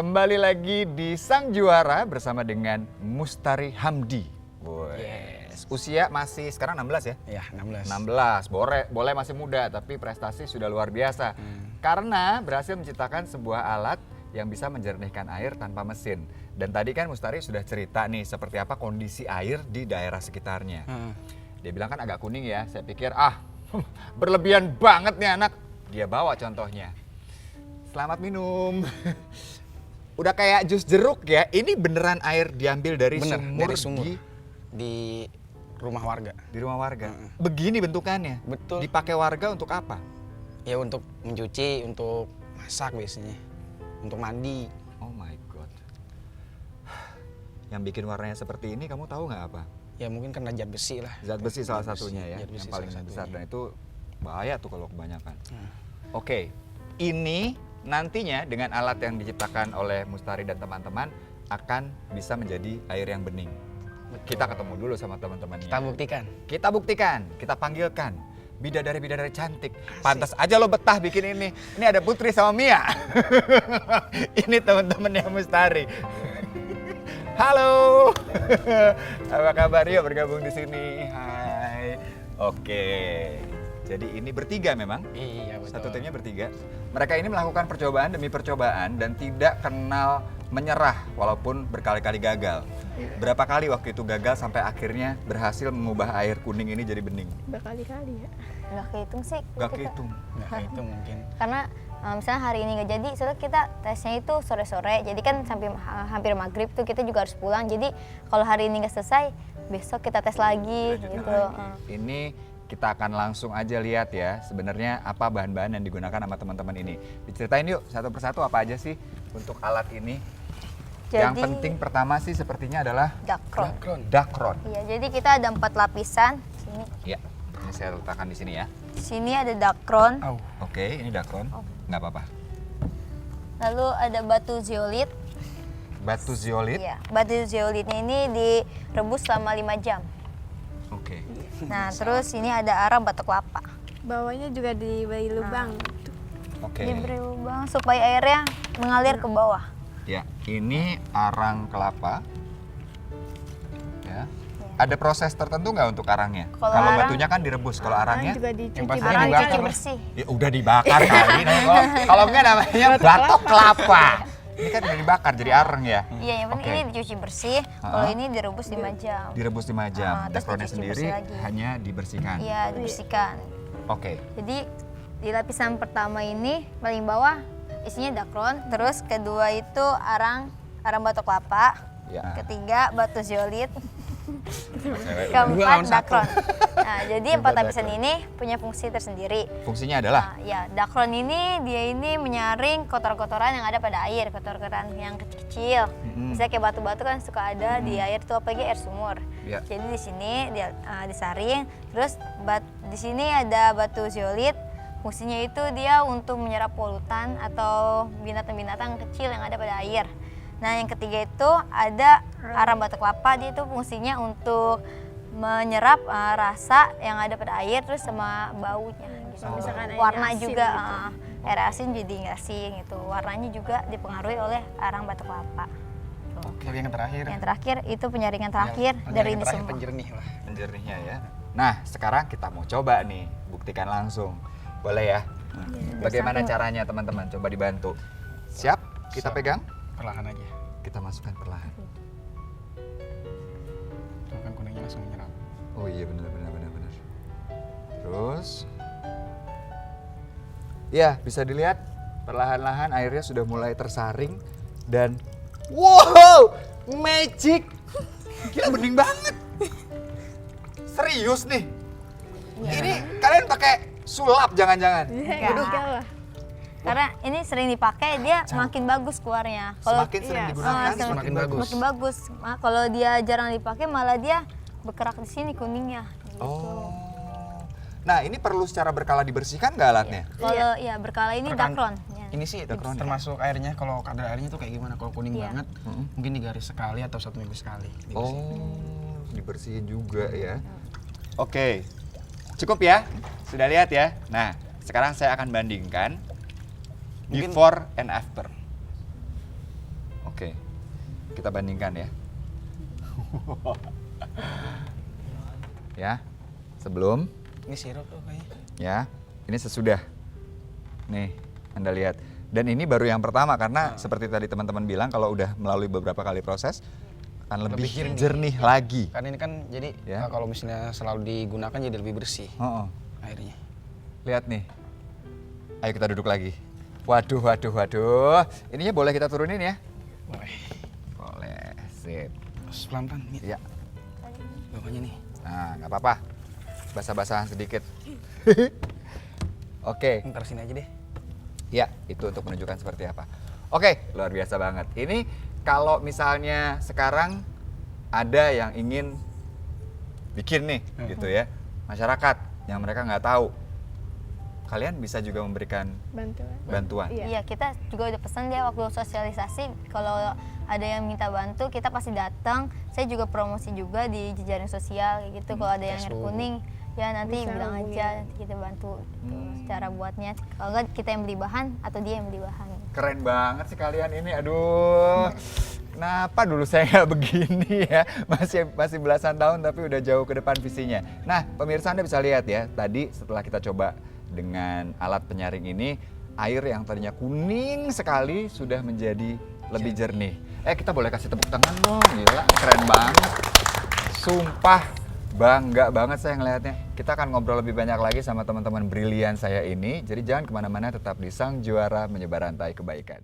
Kembali lagi di Sang Juara bersama dengan Mustari Hamdi. Yes. Usia masih sekarang 16 ya? Iya, 16. 16, boleh masih muda tapi prestasi sudah luar biasa. Karena berhasil menciptakan sebuah alat yang bisa menjernihkan air tanpa mesin. Dan tadi kan Mustari sudah cerita nih seperti apa kondisi air di daerah sekitarnya. Dia bilang kan agak kuning ya, saya pikir berlebihan banget nih anak. Dia bawa contohnya. Selamat minum. Udah kayak jus jeruk ya, ini beneran air diambil dari Bener, sumur, dari sumur. Di rumah warga. di rumah warga. Begini bentukannya. Betul. Dipakai warga untuk apa? Ya untuk mencuci, untuk masak biasanya. Untuk mandi. Oh my god. Yang bikin warnanya seperti ini kamu tahu nggak apa? Ya mungkin karena zat besi lah. Zat besi salah Zat besi, satunya ya, zat besi yang paling salah besar satunya. dan itu bahaya tuh kalau kebanyakan. Oke, ini nantinya dengan alat yang diciptakan oleh Mustari dan teman-teman akan bisa menjadi air yang bening. Betul. Kita ketemu dulu sama teman-temannya. Kita buktikan. Kita buktikan, kita panggilkan. Bidadari-bidadari cantik. Pantas aja lo betah bikin ini. Ini ada Putri sama Mia. Ini teman-temannya Mustari. Halo. Apa kabar? Yuk bergabung di sini. Hai. Oke. Jadi ini bertiga memang. Iya, betul. Satu timnya bertiga. Mereka ini melakukan percobaan demi percobaan dan tidak kenal menyerah walaupun berkali-kali gagal. Berapa kali waktu itu gagal sampai akhirnya berhasil mengubah air kuning ini jadi bening? Berkali-kali ya. Nggak kehitung sih. Gak kita. kehitung. Nah, itu mungkin. Karena misalnya hari ini nggak jadi, soalnya kita tesnya itu sore-sore, jadi kan sampai hampir maghrib tuh kita juga harus pulang. Jadi kalau hari ini nggak selesai, besok kita tes lagi Lanjutin gitu. lagi. Ini kita akan langsung aja lihat ya sebenarnya apa bahan-bahan yang digunakan sama teman-teman ini. Diceritain yuk satu persatu apa aja sih untuk alat ini. Yang Jadi- penting pertama sih sepertinya adalah Dakron. dakron. Iya, jadi kita ada 4 lapisan. Sini, Ya, ini saya letakkan di sini ya. di sini ada dakron, Au. Oke, ini dakron. Nggak apa-apa. lalu ada batu zeolit. Batu zeolit. Iya, batu zeolitnya ini direbus selama 5 jam. Oke. Nah, terus ini ada arang batu kelapa. Bawahnya juga diberi lubang. Oke. Diberi lubang supaya airnya mengalir ke bawah. Ya, ini arang kelapa. Ya. Ada proses tertentu nggak untuk arangnya? Kalau Kalau arang- batunya kan direbus, kalau Arang arangnya juga dicuci Yang pasti bersih. Arang dibakar. cuci bersih. ya udah dibakar kali. Nah, kalau enggak namanya batok kelapa. Ini kan udah dibakar jadi arang ya. Iya, yang penting Oke. ini dicuci bersih. Kalau ini direbus 5 jam. Direbus 5 jam. Terus Dakronnya dicuci sendiri bersih lagi. hanya dibersihkan. Iya, dibersihkan. Oke. Jadi di lapisan pertama ini paling bawah isinya dakron, terus kedua itu arang batu kelapa, Ya. ketiga batu zeolit, Cewek. Dua keempat lawan satu. dakron. Nah, jadi Keempat 4 lapisan dakron. ini punya fungsi tersendiri. Fungsinya adalah Nah, ya, dakron ini dia ini menyaring kotoran-kotoran yang ada pada air, kotoran yang kecil-kecil. Misalnya kayak batu-batu kan suka ada di air tuh, apalagi air sumur. Ya. Jadi di sini dia disaring, terus di sini ada batu zeolit. Fungsinya itu dia untuk menyerap polutan atau binatang-binatang kecil yang ada pada air. Nah, yang ketiga itu ada arang batu kelapa, dia itu fungsinya untuk menyerap rasa yang ada pada air terus sama baunya gitu. Misalkan airnya Warna asin juga gitu. air asin jadi nggak asin gitu. Warnanya juga dipengaruhi oleh arang batu kelapa. Oke, yang terakhir. Yang terakhir itu penyaringan terakhir Penyaringan dari ini terakhir, semua. penjernih lah. penjernihnya ya. Nah, sekarang kita mau coba nih, buktikan langsung. Boleh ya? Bagaimana caranya teman-teman? Coba dibantu. Siap? Kita Siap. pegang? Perlahan aja. Kita masukkan perlahan. Tuh kan kuningnya langsung menyerap. Oh iya benar. Terus, ya bisa dilihat perlahan-lahan airnya sudah mulai tersaring dan wow, magic, gila bening banget. Serius nih, ini kalian pakai sulap jangan-jangan? Enggak lah. Karena ini sering dipakai dia makin bagus keluarnya. Semakin sering digunakan semakin bagus. Makin bagus. Kalau dia jarang dipakai malah dia bergerak di sini kuningnya. Gitu. Oh, nah ini perlu secara berkala dibersihkan nggak alatnya? Kalau ya berkala ini Rekan- dakron. Ya. Ini sih Dakron ya? termasuk airnya, kalau kadar airnya tuh kayak gimana? Kalau kuning Iya. banget, mungkin 3 hari sekali atau 1 minggu sekali. Oh, dibersihin juga ya. Oke, cukup ya? Sudah lihat ya? Nah, sekarang saya akan bandingkan Mungkin- before and after. kita bandingkan ya. Ya, sebelum, Ini sirup tuh kayaknya. ya, ini sesudah. Nih, Anda lihat. Dan ini baru yang pertama karena seperti tadi teman-teman bilang kalau udah melalui beberapa kali proses akan lebih Lebih jernih. jernih lagi. Karena ini kan jadi Ya. kalau misalnya selalu digunakan jadi lebih bersih Oh, airnya. lihat nih. Ayo kita duduk lagi. Waduh, waduh, waduh. Ininya boleh kita turunin ya? Boleh. Boleh, sip. Terus pelan-pelan nih. Ya, Bawahnya nih. nah nggak apa-apa. Basah-basahan sedikit. Oke, Ntar sini aja deh. ya itu untuk menunjukkan seperti apa. Oke, luar biasa banget. Ini kalau misalnya sekarang ada yang ingin bikin nih, gitu ya, masyarakat yang mereka nggak tahu, kalian bisa juga memberikan bantuan. Iya. Iya, kita juga udah pesan dia waktu sosialisasi kalau ada yang minta bantu kita pasti datang. Saya juga promosi juga di jejaring sosial kayak gitu. Kalau ada yang air Facebook. kuning ya nanti Bisa bilang hubungin. aja, nanti kita bantu gitu, cara buatnya. Kalau enggak kita yang beli bahan atau dia yang beli bahan. Keren banget sih kalian ini, aduh. Kenapa dulu saya nggak begini ya? Masih belasan tahun tapi udah jauh ke depan visinya. Nah, pemirsa Anda bisa lihat ya, tadi setelah kita coba dengan alat penyaring ini, air yang tadinya kuning sekali sudah menjadi lebih jernih. Kita boleh kasih tepuk tangan dong, gila, keren banget. Sumpah, bangga banget saya ngelihatnya. Kita akan ngobrol lebih banyak lagi sama teman-teman brilian saya ini. Jadi jangan kemana-mana, tetap di Sang Juara Menyebar Rantai Kebaikan.